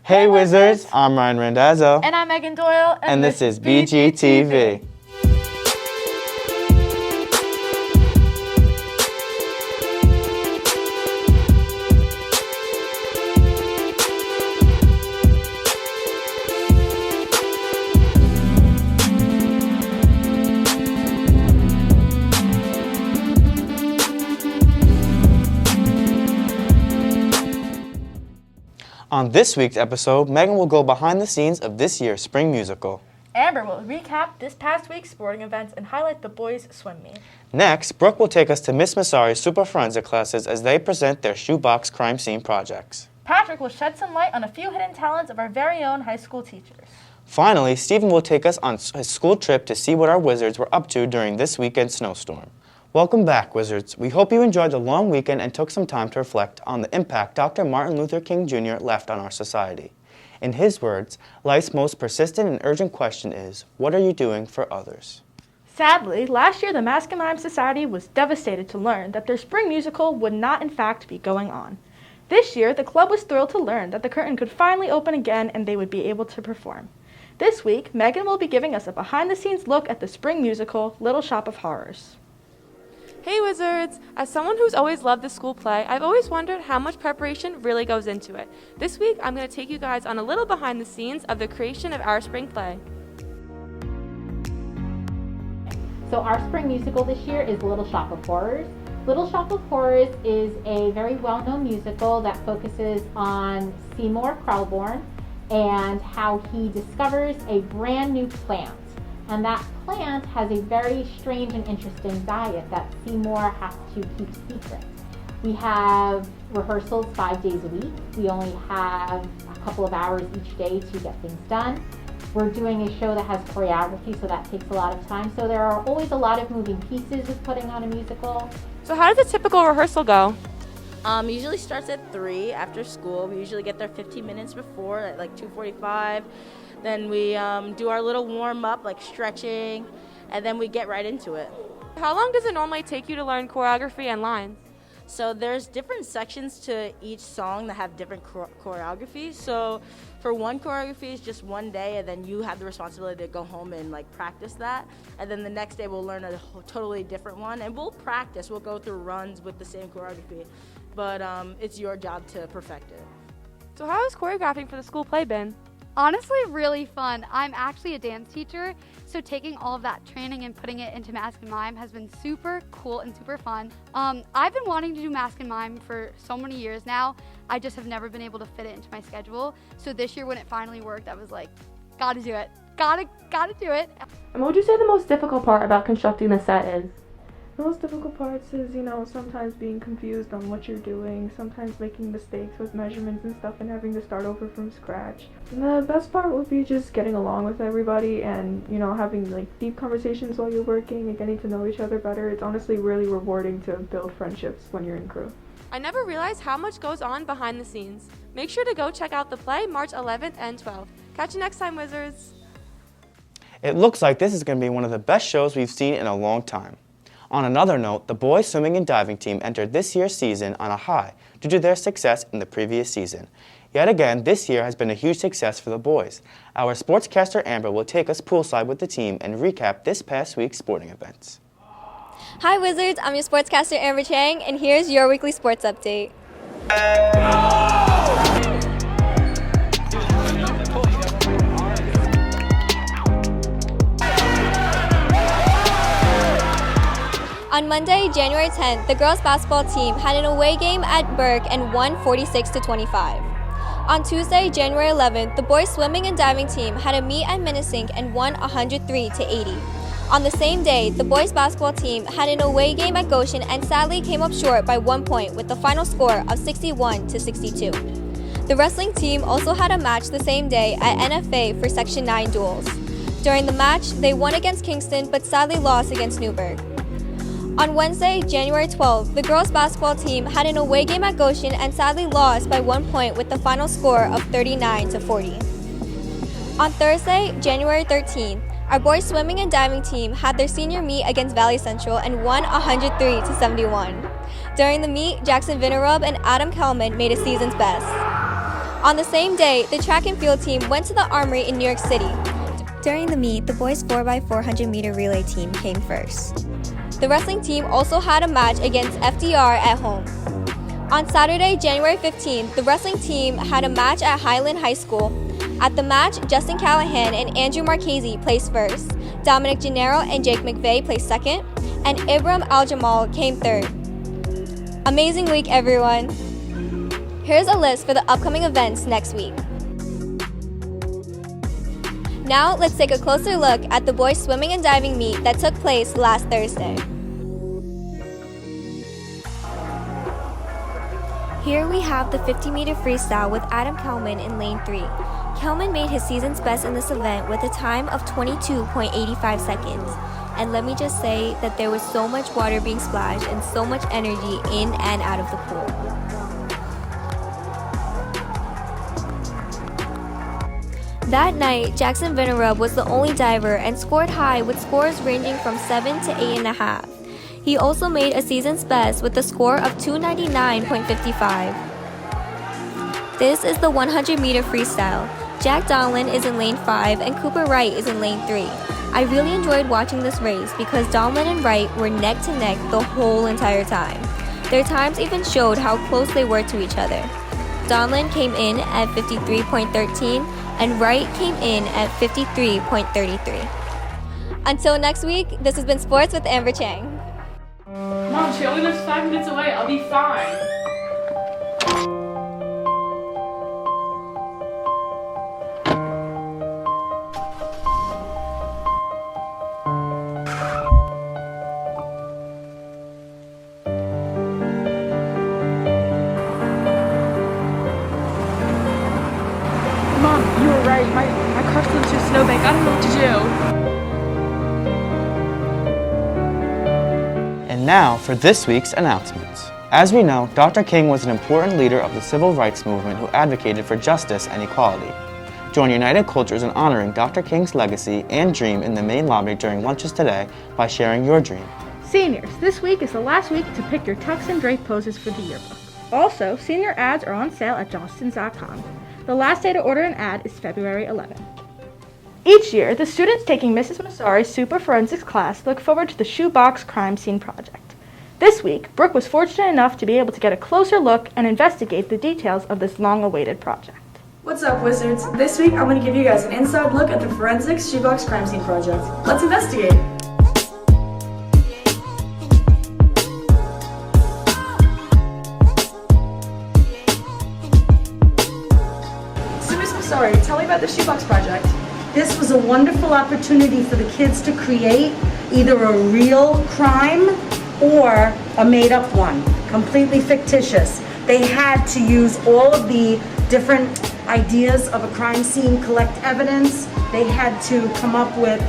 Hey Wizards, I'm Ryan Randazzo. And I'm Megan Doyle. And this is BGTV. On this week's episode, Megan will go behind the scenes of this year's spring musical. Amber will recap this past week's sporting events and highlight the boys' swim meet. Next, Brooke will take us to Miss Massari's Super Forensic classes as they present their shoebox crime scene projects. Patrick will shed some light on a few hidden talents of our very own high school teachers. Finally, Stephen will take us on his school trip to see what our Wizards were up to during this weekend's snowstorm. Welcome back, Wizards. We hope you enjoyed the long weekend and took some time to reflect on the impact Dr. Martin Luther King Jr. left on our society. In his words, life's most persistent and urgent question is, what are you doing for others? Sadly, last year the Mask and Mime Society was devastated to learn that their spring musical would not in fact be going on. This year, the club was thrilled to learn that the curtain could finally open again and they would be able to perform. This week, Megan will be giving us a behind-the-scenes look at the spring musical, Little Shop of Horrors. Hey Wizards! As someone who's always loved the school play, I've always wondered how much preparation really goes into it. This week, I'm going to take you guys on a little behind the scenes of the creation of our spring play. So our spring musical this year is Little Shop of Horrors. Little Shop of Horrors is a very well-known musical that focuses on Seymour Krelborn and how he discovers a brand new plant. And that plant has a very strange and interesting diet that Seymour has to keep secret. We have rehearsals 5 days a week. We only have a couple of hours each day to get things done. We're doing a show that has choreography, so that takes a lot of time. So there are always a lot of moving pieces with putting on a musical. So how does a typical rehearsal go? Usually starts at 3 after school. We usually get there 15 minutes before, at like 2:45. Then we do our little warm-up, like stretching, and then we get right into it. How long does it normally take you to learn choreography and lines? So there's different sections to each song that have different choreography. So for one choreography is just one day, and then you have the responsibility to go home and like practice that. And then the next day we'll learn a totally different one, and we'll practice. We'll go through runs with the same choreography, but it's your job to perfect it. So how has choreographing for the school play been? Honestly, really fun. I'm actually a dance teacher, so taking all of that training and putting it into Mask and Mime has been super cool and super fun. I've been wanting to do Mask and Mime for so many years now. I just have never been able to fit it into my schedule. So this year when it finally worked, I was like, gotta do it. Gotta do it. And what would you say the most difficult part about constructing the set is? The most difficult parts is, sometimes being confused on what you're doing, sometimes making mistakes with measurements and stuff and having to start over from scratch. And the best part would be just getting along with everybody and, having like deep conversations while you're working and getting to know each other better. It's honestly really rewarding to build friendships when you're in crew. I never realized how much goes on behind the scenes. Make sure to go check out the play March 11th and 12th. Catch you next time, Wizards! It looks like this is going to be one of the best shows we've seen in a long time. On another note, the boys swimming and diving team entered this year's season on a high due to their success in the previous season. Yet again, this year has been a huge success for the boys. Our sportscaster Amber will take us poolside with the team and recap this past week's sporting events. Hi Wizards, I'm your sportscaster Amber Chang, and here's your weekly sports update. On Monday, January 10th, the girls basketball team had an away game at Burke and won 46-25. On Tuesday, January 11th, the boys swimming and diving team had a meet at Minnesink and won 103-80. On the same day, the boys basketball team had an away game at Goshen and sadly came up short by 1 point with the final score of 61-62. The wrestling team also had a match the same day at NFA for Section 9 duels. During the match, they won against Kingston but sadly lost against Newburgh. On Wednesday, January 12th, the girls basketball team had an away game at Goshen and sadly lost by 1 point with the final score of 39-40. On Thursday, January 13th, our boys swimming and diving team had their senior meet against Valley Central and won 103-71. During the meet, Jackson Vinnerub and Adam Kelman made a season's best. On the same day, the track and field team went to the Armory in New York City. During the meet, the boys 4x400 meter relay team came first. The wrestling team also had a match against FDR at home. On Saturday, January 15th, the wrestling team had a match at Highland High School. At the match, Justin Callahan and Andrew Marchese placed first, Dominic Gennaro and Jake McVeigh placed second, and Ibram Al-Jamal came third. Amazing week, everyone! Here's a list for the upcoming events next week. Now, let's take a closer look at the boys swimming and diving meet that took place last Thursday. Here we have the 50-meter freestyle with Adam Kelman in lane 3. Kelman made his season's best in this event with a time of 22.85 seconds. And let me just say that there was so much water being splashed and so much energy in and out of the pool. That night, Jackson Vinarub was the only diver and scored high with scores ranging from 7 to 8.5. He also made a season's best with a score of 299.55. This is the 100-meter freestyle. Jack Donlin is in lane 5 and Cooper Wright is in lane 3. I really enjoyed watching this race because Donlin and Wright were neck to neck the whole entire time. Their times even showed how close they were to each other. Donlin came in at 53.13 and Wright came in at 53.33. Until next week, this has been Sports with Amber Chang. Mom, she only lives 5 minutes away. I'll be fine. Mom, you were right. My car flew into a snowbank. I don't know what to do. And now for this week's announcements. As we know, Dr. King was an important leader of the civil rights movement who advocated for justice and equality. Join United Cultures in honoring Dr. King's legacy and dream in the main lobby during lunches today by sharing your dream. Seniors, this week is the last week to pick your tux and drape poses for the yearbook. Also, senior ads are on sale at johnston's.com. The last day to order an ad is February 11th. Each year, the students taking Mrs. Massari's Super Forensics class look forward to the Shoebox Crime Scene Project. This week, Brooke was fortunate enough to be able to get a closer look and investigate the details of this long-awaited project. What's up, Wizards? This week, I'm going to give you guys an inside look at the Forensics Shoebox Crime Scene Project. Let's investigate! So, Miss Massari, tell me about the Shoebox Project. This was a wonderful opportunity for the kids to create either a real crime or a made-up one, completely fictitious. They had to use all of the different ideas of a crime scene, collect evidence. They had to come up with,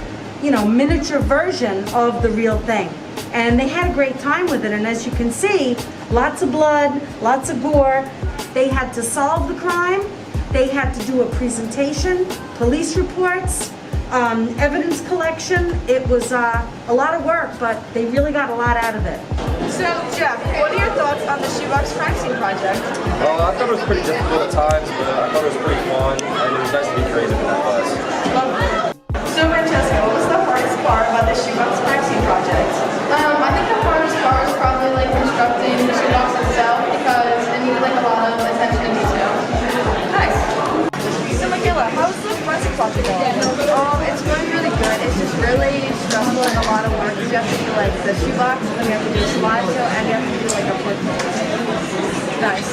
miniature version of the real thing. And they had a great time with it. And as you can see, lots of blood, lots of gore. They had to solve the crime. They had to do a presentation, police reports, evidence collection. It was a lot of work, but they really got a lot out of it. So, Jeff, what are your thoughts on the Shoebox Crime Scene Project? I thought it was pretty difficult at times, but I thought it was pretty fun, and it was nice to be creative in that class. So, Francesca, what was the hardest part about the Shoebox Crime Scene Project? I think the hardest part was probably constructing the shoebox itself because it needed a lot of attention to detail. Nice. So, Michaela, how's the forensic project going? It's going really good. It's just really stressful and a lot of work. You have to do the shoebox, and then you have to do a slideshow, and you have to do a portfolio. Nice.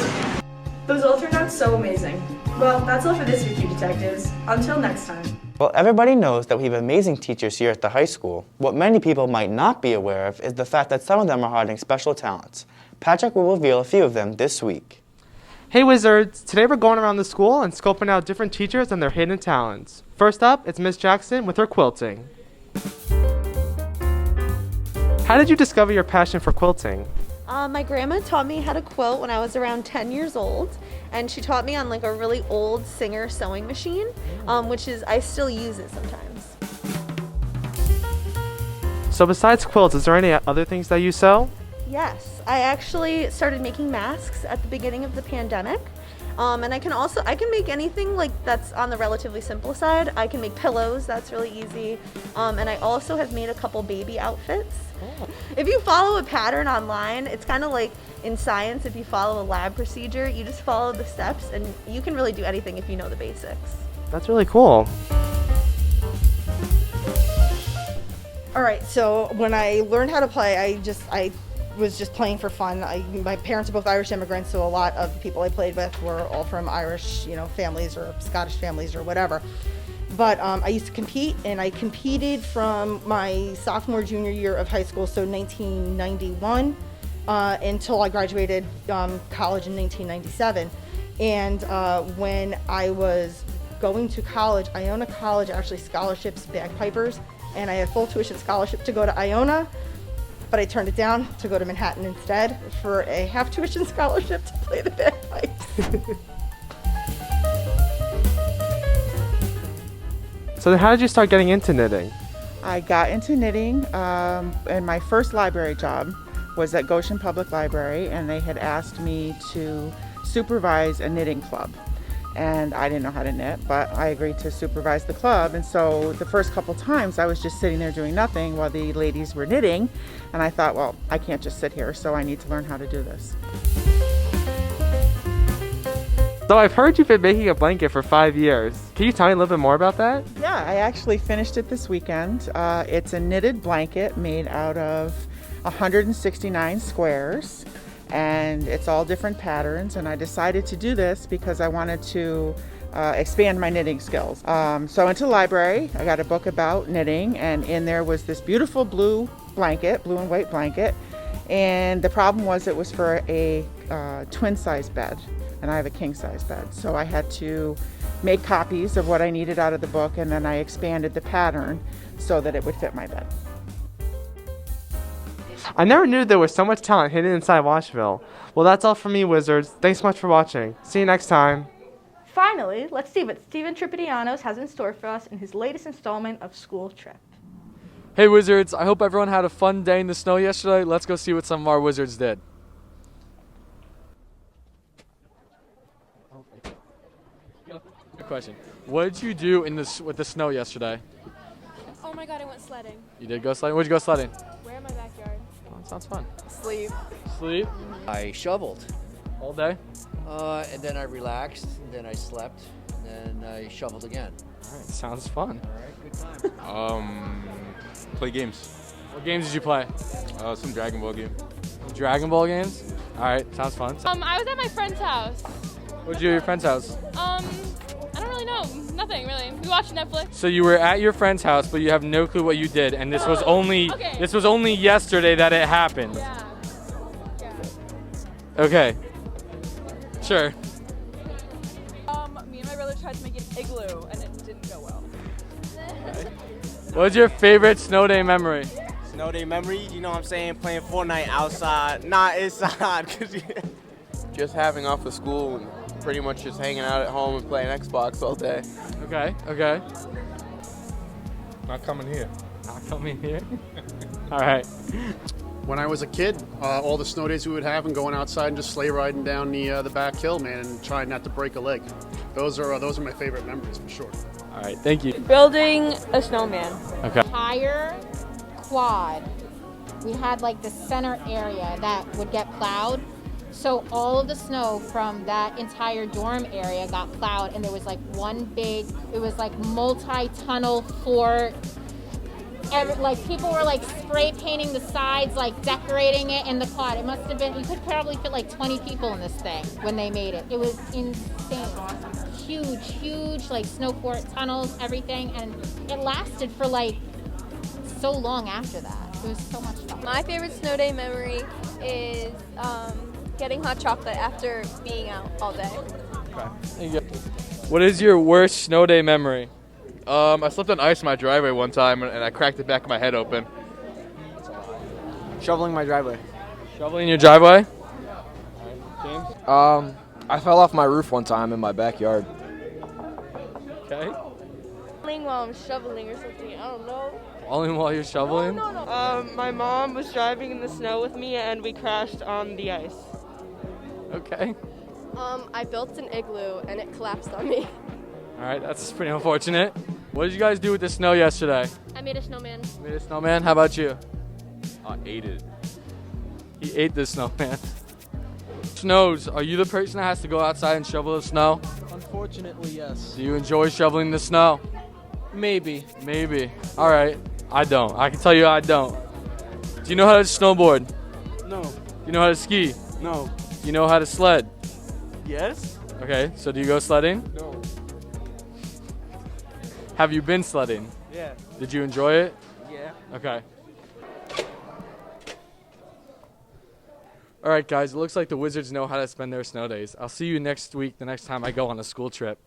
Those all turned out so amazing. Well, that's all for this week, you detectives. Until next time. Well, everybody knows that we have amazing teachers here at the high school. What many people might not be aware of is the fact that some of them are hiding special talents. Patrick will reveal a few of them this week. Hey Wizards! Today we're going around the school and scoping out different teachers and their hidden talents. First up, it's Miss Jackson with her quilting. How did you discover your passion for quilting? My grandma taught me how to quilt when I was around 10 years old, and she taught me on a really old Singer sewing machine, I still use it sometimes. So besides quilts, is there any other things that you sew? Yes, I actually started making masks at the beginning of the pandemic. And I can make anything like that's on the relatively simple side. I can make pillows, that's really easy. And I also have made a couple baby outfits. If you follow a pattern online, it's kind of like in science, if you follow a lab procedure, you just follow the steps and you can really do anything if you know the basics. That's really cool. All right, so when I learned how to play, I was just playing for fun. My parents are both Irish immigrants, so a lot of the people I played with were all from Irish, families or Scottish families or whatever. But I used to compete, and I competed from my sophomore, junior year of high school, so 1991, until I graduated college in 1997. And when I was going to college, Iona College actually scholarships bagpipers, and I had full tuition scholarship to go to Iona, but I turned it down to go to Manhattan instead for a half tuition scholarship to play the bagpipes. So then how did you start getting into knitting? I got into knitting, and my first library job was at Goshen Public Library, and they had asked me to supervise a knitting club. And I didn't know how to knit, but I agreed to supervise the club. And so the first couple times I was just sitting there doing nothing while the ladies were knitting. And I thought, well, I can't just sit here, so I need to learn how to do this. So I've heard you've been making a blanket for 5 years. Can you tell me a little bit more about that? Yeah, I actually finished it this weekend. It's a knitted blanket made out of 169 squares. And it's all different patterns, and I decided to do this because I wanted to expand my knitting skills. So I went to the library, I got a book about knitting, and in there was this beautiful blue and white blanket, and the problem was it was for a twin size bed, and I have a king size bed. So I had to make copies of what I needed out of the book, and then I expanded the pattern so that it would fit my bed. I never knew there was so much talent hidden inside Washville. Well, that's all from me, Wizards. Thanks so much for watching. See you next time. Finally, let's see what Steven Tripitianos has in store for us in his latest installment of School Trip. Hey Wizards, I hope everyone had a fun day in the snow yesterday. Let's go see what some of our Wizards did. Good question. What did you do with the snow yesterday? Oh my god, I went sledding. You did go sledding? Where'd you go sledding? Where in my backyard? Oh, that sounds fun. Sleep. Sleep? I shoveled. All day? And then I relaxed, and then I slept, and then I shoveled again. All right, sounds fun. All right, good time. Play games. What games did you play? Some Dragon Ball game. Dragon Ball games? All right, sounds fun. I was at my friend's house. What did you do at your friend's house? I don't really know. Nothing really. We watched Netflix. So you were at your friend's house, but you have no clue what you did, and this was only yesterday that it happened. Yeah. Okay. Sure. Me and my brother tried to make an igloo, and it didn't go well. What's your favorite snow day memory? Snow day memory, you know what I'm saying? Playing Fortnite outside, not inside. Just having off of school and pretty much just hanging out at home and playing Xbox all day. Okay. Not coming here. Not coming here? All right. When I was a kid, all the snow days we would have and going outside and just sleigh riding down the back hill, man, and trying not to break a leg. Those are my favorite memories for sure. All right, thank you. Building a snowman. Okay. Entire quad, we had like the center area that would get plowed. So all of the snow from that entire dorm area got plowed, and there was like one big, it was like multi-tunnel fort. Like people were like spray painting the sides, like decorating it in the quad. It must have been, you could probably fit like 20 people in this thing when they made it. It was insane. Huge, like snow fort, tunnels, everything. And it lasted for like so long after that. It was so much fun. My favorite snow day memory is getting hot chocolate after being out all day. Okay. What is your worst snow day memory? I slipped on ice in my driveway one time and I cracked the back of my head open. Shoveling my driveway. Shoveling your driveway? James? I fell off my roof one time in my backyard. Okay. While I'm shoveling or something, I don't know. Falling while you're shoveling? No. My mom was driving in the snow with me, and we crashed on the ice. Okay. I built an igloo and it collapsed on me. All right, that's pretty unfortunate. What did you guys do with the snow yesterday? I made a snowman. Made a snowman? How about you? I ate it. He ate the snowman. Snows, are you the person that has to go outside and shovel the snow? Unfortunately, yes. Do you enjoy shoveling the snow? Maybe. Maybe. All right. I don't. I can tell you I don't. Do you know how to snowboard? No. Do you know how to ski? No. Do you know how to sled? Yes? Okay, so do you go sledding? No. Have you been sledding? Yeah. Did you enjoy it? Yeah. Okay. All right, guys, it looks like the Wizards know how to spend their snow days. I'll see you next week, the next time I go on a school trip.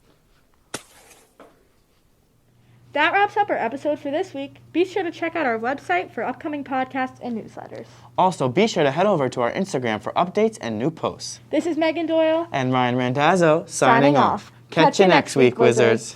That wraps up our episode for this week. Be sure to check out our website for upcoming podcasts and newsletters. Also, be sure to head over to our Instagram for updates and new posts. This is Megan Doyle. And Ryan Randazzo signing off. Catch you next week, Wizards.